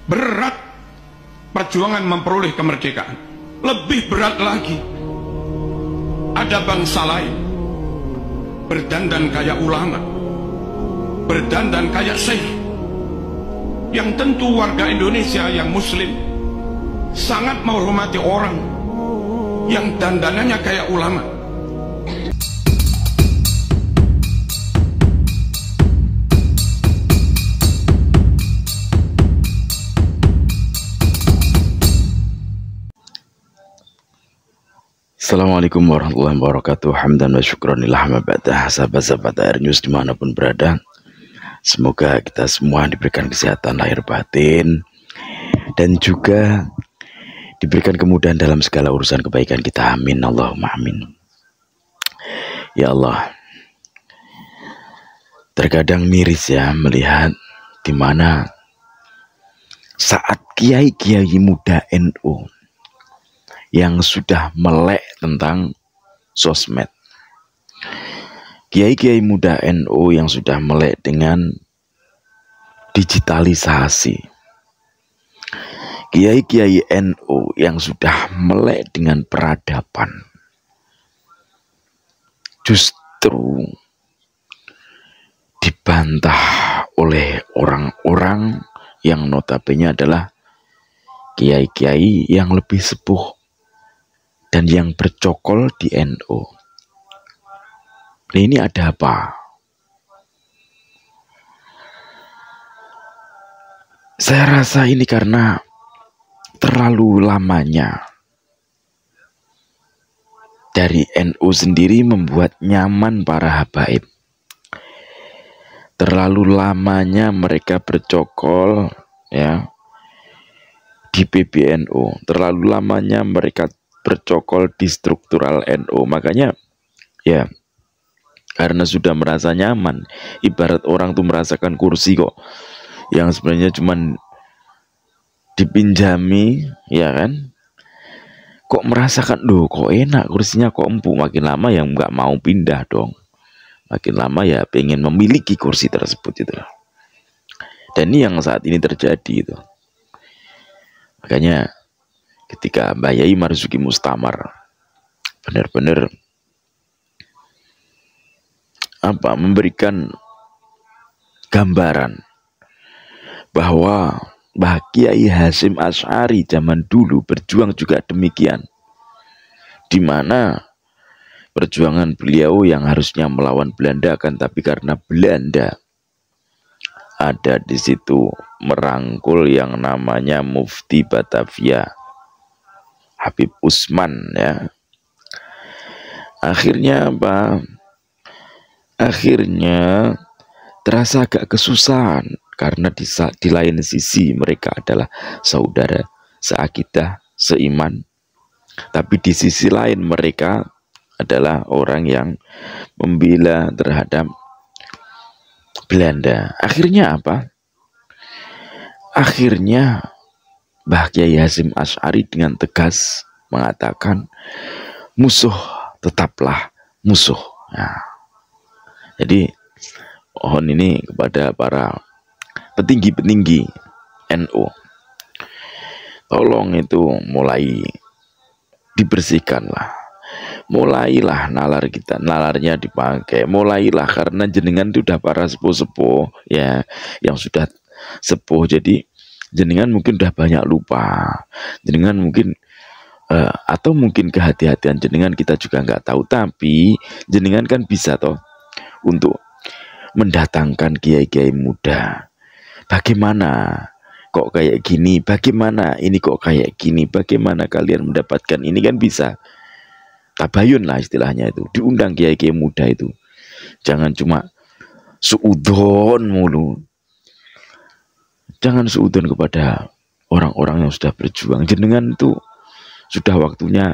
Berat perjuangan memperoleh kemerdekaan. Lebih berat lagi, ada bangsa lain berdandan kayak ulama, berdandan kayak syekh, yang tentu warga Indonesia yang muslim sangat menghormati orang yang dandanannya kayak ulama. Assalamualaikum warahmatullahi wabarakatuh. Hamdan wa syukranillah ma ba'dah. Sahabat-sahabat Air News dimanapun berada, semoga kita semua diberikan kesehatan lahir batin dan juga diberikan kemudahan dalam segala urusan kebaikan kita. Amin, Allahumma amin. Ya Allah, terkadang miris ya melihat dimana saat kiai-kiai muda NU yang sudah melek tentang sosmed, kiai-kiai muda NU yang sudah melek dengan digitalisasi, kiai-kiai NU yang sudah melek dengan peradaban, justru dibantah oleh orang-orang yang notabene adalah kiai-kiai yang lebih sepuh dan yang bercokol di NU. Ini ada apa? Saya rasa ini karena terlalu lamanya dari NU sendiri membuat nyaman para habaib. Terlalu lamanya mereka bercokol ya di PBNU. Terlalu lamanya mereka bercokol di struktural NU. Makanya ya, karena sudah merasa nyaman, ibarat orang tuh merasakan kursi kok yang sebenarnya cuman dipinjami, ya kan, kok merasakan loh kok enak kursinya, kok empuk. Makin lama yang nggak mau pindah dong, makin lama ya pengen memiliki kursi tersebut itu. Dan ini yang saat ini terjadi itu. Makanya ketika Mbah Yai Marzuki Mustamar benar-benar memberikan gambaran bahwa Mbah Kiai Hasyim Asy'ari zaman dulu berjuang juga demikian, di mana perjuangan beliau yang harusnya melawan Belanda, kan tapi karena Belanda ada di situ merangkul yang namanya Mufti Batavia Habib Usman ya. Akhirnya apa? Akhirnya terasa agak kesusahan karena di lain sisi mereka adalah saudara seakidah, seiman, tapi di sisi lain mereka adalah orang yang membela terhadap Belanda. Akhirnya apa? Akhirnya Mbah Kiai Hasyim Asy'ari dengan tegas mengatakan musuh tetaplah musuh. Nah, jadi mohon ini kepada para petinggi-petinggi NU, tolong itu mulai dibersihkanlah, mulailah nalar kita, nalarnya dipakai, mulailah, karena jenengan itu udah para sepuh-sepuh ya, yang sudah sepuh, jadi jenengan mungkin udah banyak lupa, jenengan mungkin atau mungkin kehati-hatian jenengan kita juga nggak tahu, tapi jenengan kan bisa toh untuk mendatangkan kiai-kiai muda. Bagaimana kok kayak gini, bagaimana ini kok kayak gini, bagaimana kalian mendapatkan ini, kan bisa tabayun lah istilahnya itu, diundang kiai-kiai muda itu, jangan cuma suudon mulu. Jangan seudon kepada orang-orang yang sudah berjuang. Jenengan itu sudah waktunya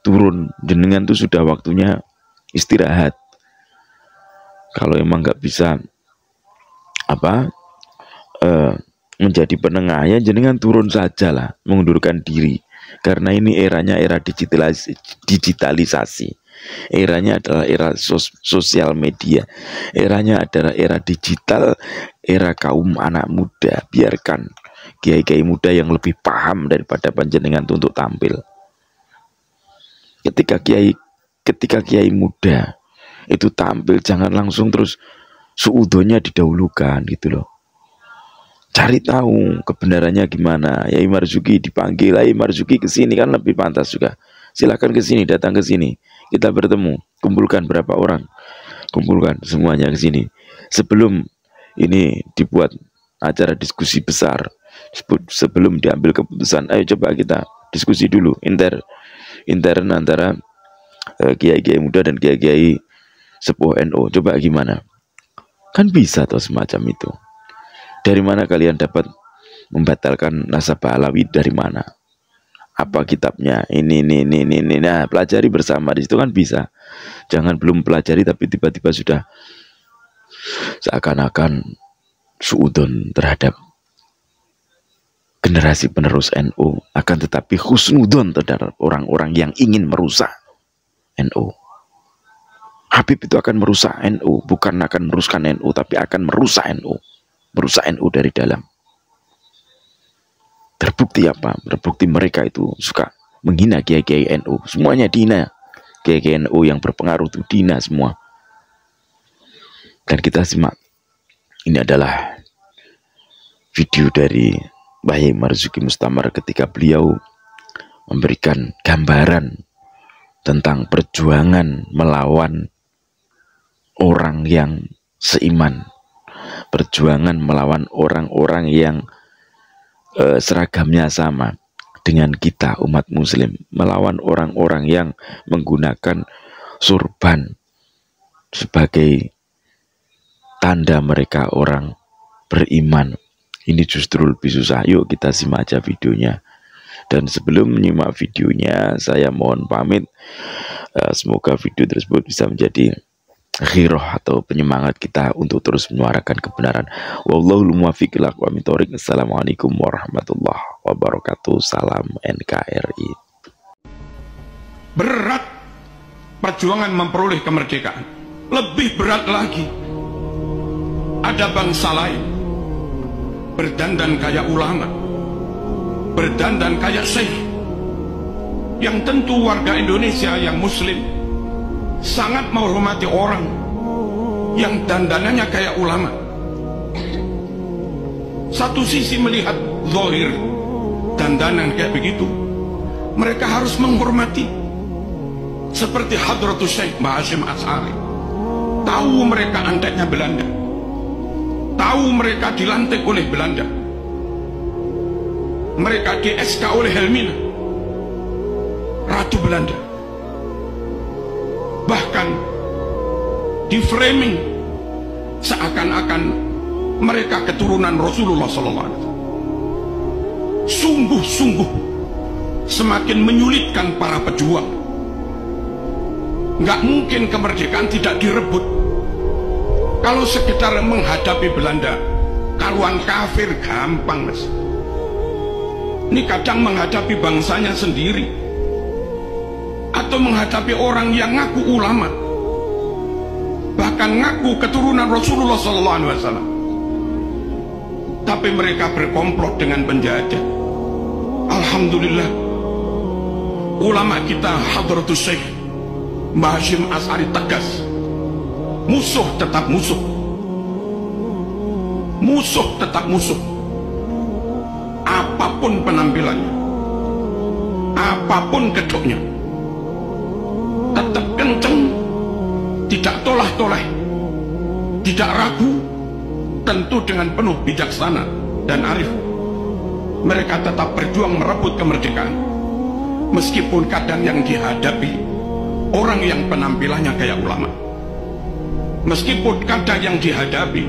turun, jenengan itu sudah waktunya istirahat. Kalau emang nggak bisa menjadi penengah, ya jenengan turun saja lah, mengundurkan diri. Karena ini eranya era digitalisasi. Eranya adalah era sosial media. Eranya adalah era digital, era kaum anak muda. Biarkan kiai-kiai muda yang lebih paham daripada panjenengan untuk tampil. Ketika kiai muda itu tampil, jangan langsung terus suudonya didahulukan gitu loh. Cari tahu kebenarannya gimana. Yai Marzuki dipanggil, Yai Marzuki ke sini kan lebih pantas juga. Silakan ke sini, datang ke sini. Kita bertemu, kumpulkan berapa orang. Kumpulkan semuanya ke sini. Sebelum ini dibuat acara diskusi besar, sebelum diambil keputusan, ayo coba kita diskusi dulu intern antara kiai-kiai muda dan kiai-kiai sepuh NU. Coba gimana? Kan bisa tuh semacam itu. Dari mana kalian dapat membatalkan nasabah Alawi? Dari mana? Apa kitabnya? Ini. Nah, pelajari bersama di situ kan bisa. Jangan belum pelajari tapi tiba-tiba sudah seakan-akan suudon terhadap generasi penerus NU, akan tetapi husnudon terhadap orang-orang yang ingin merusak NU. Habib itu akan merusak NU, bukan akan merusakkan NU, tapi akan merusak NU. Merusak NU dari dalam. Terbukti apa? Terbukti mereka itu suka menghina kiai-kiai NU. Semuanya dihina. Kiai-kiai NU yang berpengaruh itu dihina semua. Dan kita simak. Ini adalah video dari Yai Marzuki Mustamar ketika beliau memberikan gambaran tentang perjuangan melawan orang yang seiman, perjuangan melawan orang-orang yang seragamnya sama dengan kita umat muslim, melawan orang-orang yang menggunakan surban sebagai tanda mereka orang beriman. Ini justru lebih susah. Yuk kita simak aja videonya. Dan sebelum menyimak videonya, saya mohon pamit. Semoga video tersebut bisa menjadi khiroh atau penyemangat kita untuk terus menyuarakan kebenaran. Wallahul muwaffiq ila aqwamit thoriq. Assalamualaikum warahmatullahi wabarakatuh. Salam NKRI. Berat perjuangan memperoleh kemerdekaan. Lebih berat lagi, ada bangsa lain berdandan kayak ulama, berdandan kayak syekh, yang tentu warga Indonesia yang muslim sangat menghormati orang yang dandanannya kayak ulama. Satu sisi melihat zahir dandanan kayak begitu, mereka harus menghormati, seperti Hadratus Syekh Mbah Hasyim Asy'ari. Tahu mereka anteknya Belanda, tahu mereka dilantik oleh Belanda, mereka di SK oleh Helmina, Ratu Belanda, bahkan di framing seakan-akan mereka keturunan Rasulullah SAW. Sungguh-sungguh semakin menyulitkan para pejuang. Nggak mungkin kemerdekaan tidak direbut. Kalau sekedar menghadapi Belanda, karuan kafir gampang, Mas. Ini kadang menghadapi bangsanya sendiri, atau menghadapi orang yang ngaku ulama, bahkan ngaku keturunan Rasulullah SAW, tapi mereka berkomplot dengan penjajah. Alhamdulillah, ulama kita Hadratus Syekh Mbah Hasyim Asy'ari tegas, musuh tetap musuh, musuh tetap musuh, apapun penampilannya, apapun kedoknya, tetap kenceng, tidak tolah-toleh, tidak ragu, tentu dengan penuh bijaksana dan arif. Mereka tetap berjuang merebut kemerdekaan, meskipun kadang yang dihadapi orang yang penampilannya kayak ulama, meskipun kadang yang dihadapi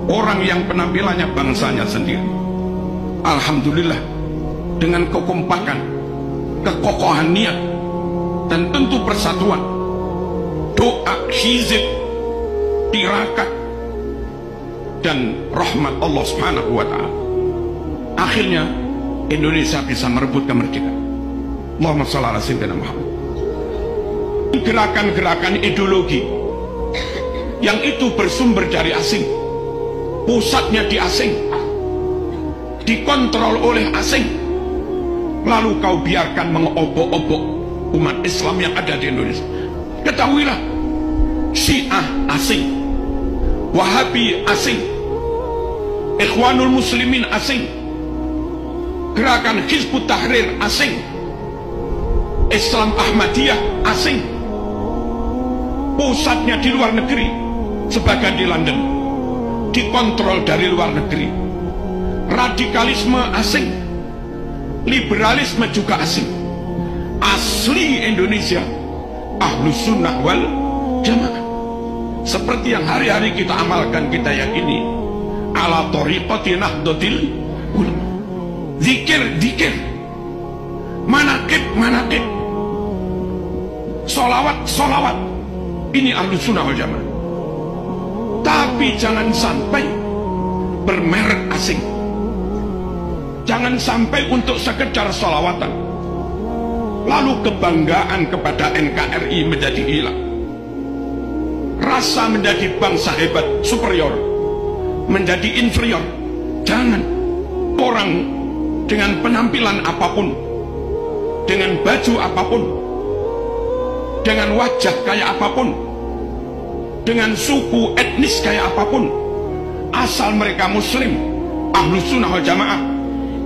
orang yang penampilannya bangsanya sendiri. Alhamdulillah, dengan kekompakan, kekokohan niat, dan tentu persatuan, doa, hizib, tirakat, dan rahmat Allah Subhanahu wa Ta'ala, akhirnya Indonesia bisa merebut kemerdekaan. Allahumma shalli ala sayyidina Muhammad. Gerakan-gerakan ideologi yang itu bersumber dari asing, pusatnya di asing, dikontrol oleh asing, lalu kau biarkan mengobok-obok umat Islam yang ada di Indonesia. Ketahuilah, Syiah asing, Wahabi asing, Ikhwanul Muslimin asing, Gerakan Hizbut Tahrir asing, Islam Ahmadiyah asing, pusatnya di luar negeri, sebagian di London, dikontrol dari luar negeri. Radikalisme asing, liberalisme juga asing. Asli Indonesia Ahlus Sunnah wal Jamaah, seperti yang hari-hari kita amalkan, kita yakini ala thoriqati nahdlatil ulama. Zikir, manaqib, solawat, ini Ahlus Sunnah wal Jamaah. Tapi jangan sampai bermerek asing, jangan sampai untuk sekedar solawatan lalu kebanggaan kepada NKRI menjadi hilang, rasa menjadi bangsa hebat superior menjadi inferior. Jangan. Orang dengan penampilan apapun, dengan baju apapun, dengan wajah kayak apapun, dengan suku etnis kayak apapun, asal mereka muslim Ahlus Sunnah wal Jamaah,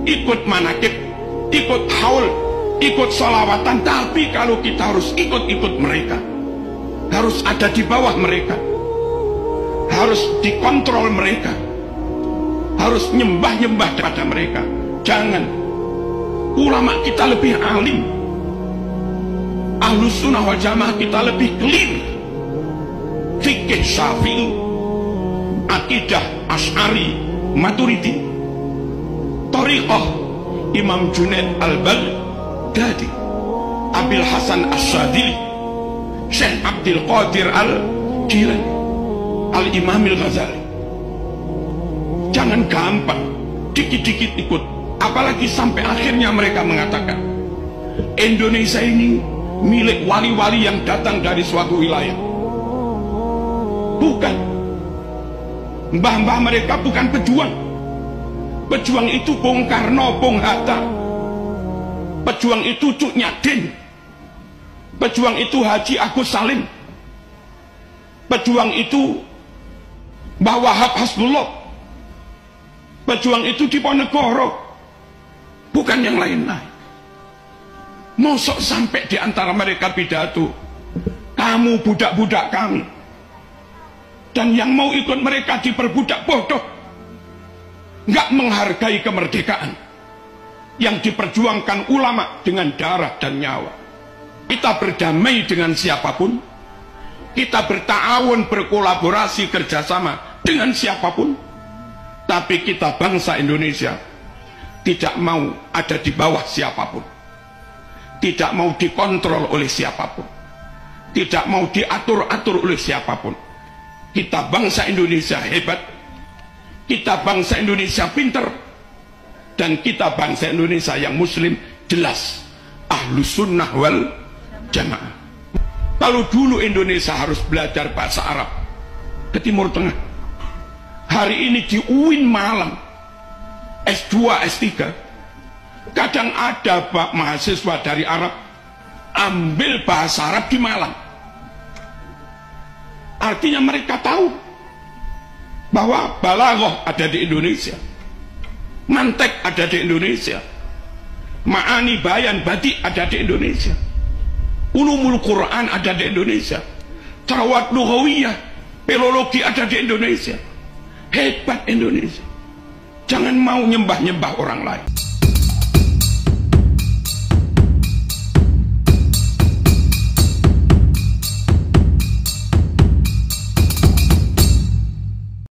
ikut manaqib, ikut haul, ikut salawatan. Tapi kalau kita harus ikut mereka, harus ada di bawah mereka, harus dikontrol mereka, harus nyembah kepada mereka. Jangan. Ulama kita lebih alim, Ahlus Sunnah wal Jamaah kita lebih clear, fikih Syafi'i, akidah Asy'ari Maturidi, thariqah Imam Junaid al-Baghdadi, Abil Hasan Asy-Syadzili, Syekh Abdul Qadir al-Jilani, Al-Imam al-Ghazali. Jangan gampang dikit-dikit ikut, apalagi sampai akhirnya mereka mengatakan Indonesia ini milik wali-wali yang datang dari suatu wilayah. Bukan. Mbah-mbah mereka bukan pejuang. Pejuang itu Bung Karno, Bung Hatta. Pejuang itu Cuk Nyadin. Pejuang itu Haji Agus Salim. Pejuang itu Mbah Wahab Hasbullah. Pejuang itu Diponegoro, bukan yang lain-lain. Mosok sampai di antara mereka pidato, kamu budak-budak kami, dan yang mau ikut mereka diperbudak. Bodoh. Nggak menghargai kemerdekaan yang diperjuangkan ulama dengan darah dan nyawa. Kita berdamai dengan siapapun, kita berta'awun, berkolaborasi, kerjasama dengan siapapun. Tapi kita bangsa Indonesia tidak mau ada di bawah siapapun, tidak mau dikontrol oleh siapapun, tidak mau diatur-atur oleh siapapun. Kita bangsa Indonesia hebat, kita bangsa Indonesia pinter, dan kita bangsa Indonesia yang muslim jelas Ahlus Sunnah wal Jamaah. Kalau dulu Indonesia harus belajar bahasa Arab ke Timur Tengah, hari ini di UIN Malang S2, S3 kadang ada Pak mahasiswa dari Arab ambil bahasa Arab di Malang. Artinya mereka tahu bahwa balaghah ada di Indonesia, mantek ada di Indonesia, ma'ani bayan badi ada di Indonesia, ulumul Quran ada di Indonesia, tarawat lughawiyah, filologi ada di Indonesia. Hebat Indonesia. Jangan mau nyembah-nyembah orang lain.